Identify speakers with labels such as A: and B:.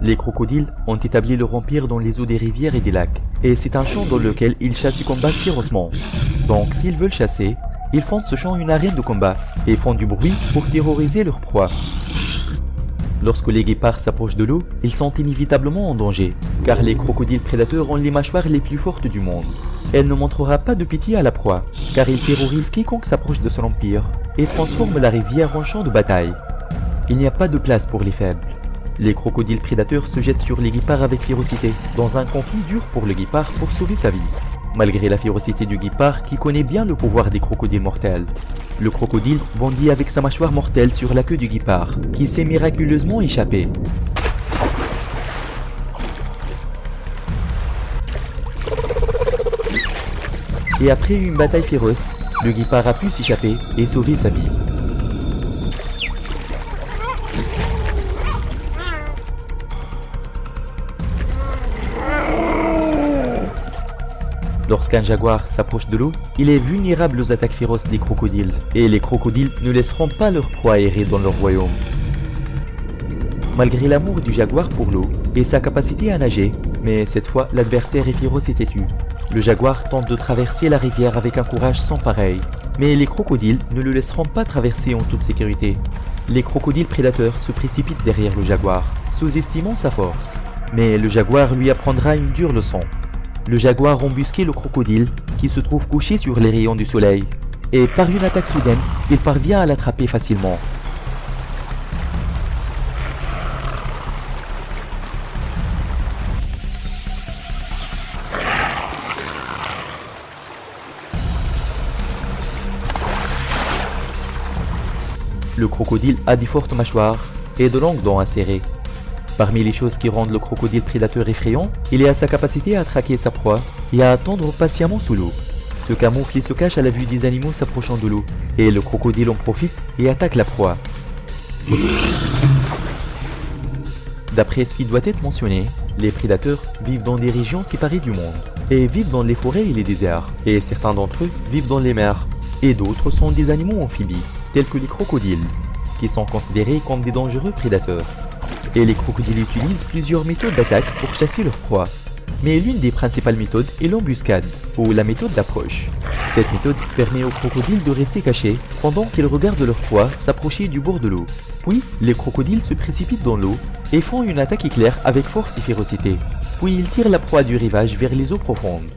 A: Les crocodiles ont établi leur empire dans les eaux des rivières et des lacs, et c'est un champ dans lequel ils chassent et combattent férocement. Donc s'ils veulent chasser, ils font de ce champ une arène de combat, et font du bruit pour terroriser leur proie. Lorsque les guépards s'approchent de l'eau, ils sont inévitablement en danger, car les crocodiles prédateurs ont les mâchoires les plus fortes du monde. Elle ne montrera pas de pitié à la proie, car ils terrorisent quiconque s'approche de son empire, et transforment la rivière en champ de bataille. Il n'y a pas de place pour les faibles. Les crocodiles prédateurs se jettent sur les guépards avec férocité, dans un conflit dur pour le guépard pour sauver sa vie. Malgré la férocité du guépard qui connaît bien le pouvoir des crocodiles mortels, le crocodile bondit avec sa mâchoire mortelle sur la queue du guépard, qui s'est miraculeusement échappé. Et après une bataille féroce, le guépard a pu s'échapper et sauver sa vie. Lorsqu'un jaguar s'approche de l'eau, il est vulnérable aux attaques féroces des crocodiles, et les crocodiles ne laisseront pas leur proie errer dans leur royaume. Malgré l'amour du jaguar pour l'eau et sa capacité à nager, mais cette fois l'adversaire est féroce et têtu. Le jaguar tente de traverser la rivière avec un courage sans pareil, mais les crocodiles ne le laisseront pas traverser en toute sécurité. Les crocodiles prédateurs se précipitent derrière le jaguar, sous-estimant sa force, mais le jaguar lui apprendra une dure leçon. Le jaguar embusquait le crocodile qui se trouve couché sur les rayons du soleil, et par une attaque soudaine, il parvient à l'attraper facilement. Le crocodile a des fortes mâchoires et de longues dents acérées. Parmi les choses qui rendent le crocodile prédateur effrayant, il y a sa capacité à traquer sa proie et à attendre patiemment sous l'eau. Se camoufle et se cache à la vue des animaux s'approchant de l'eau, et le crocodile en profite et attaque la proie. D'après ce qui doit être mentionné, les prédateurs vivent dans des régions séparées du monde, et vivent dans les forêts et les déserts, et certains d'entre eux vivent dans les mers, et d'autres sont des animaux amphibies, tels que les crocodiles, qui sont considérés comme des dangereux prédateurs. Et les crocodiles utilisent plusieurs méthodes d'attaque pour chasser leur proie. Mais l'une des principales méthodes est l'embuscade, ou la méthode d'approche. Cette méthode permet aux crocodiles de rester cachés pendant qu'ils regardent leur proie s'approcher du bord de l'eau. Puis, les crocodiles se précipitent dans l'eau et font une attaque éclair avec force et férocité. Puis ils tirent la proie du rivage vers les eaux profondes.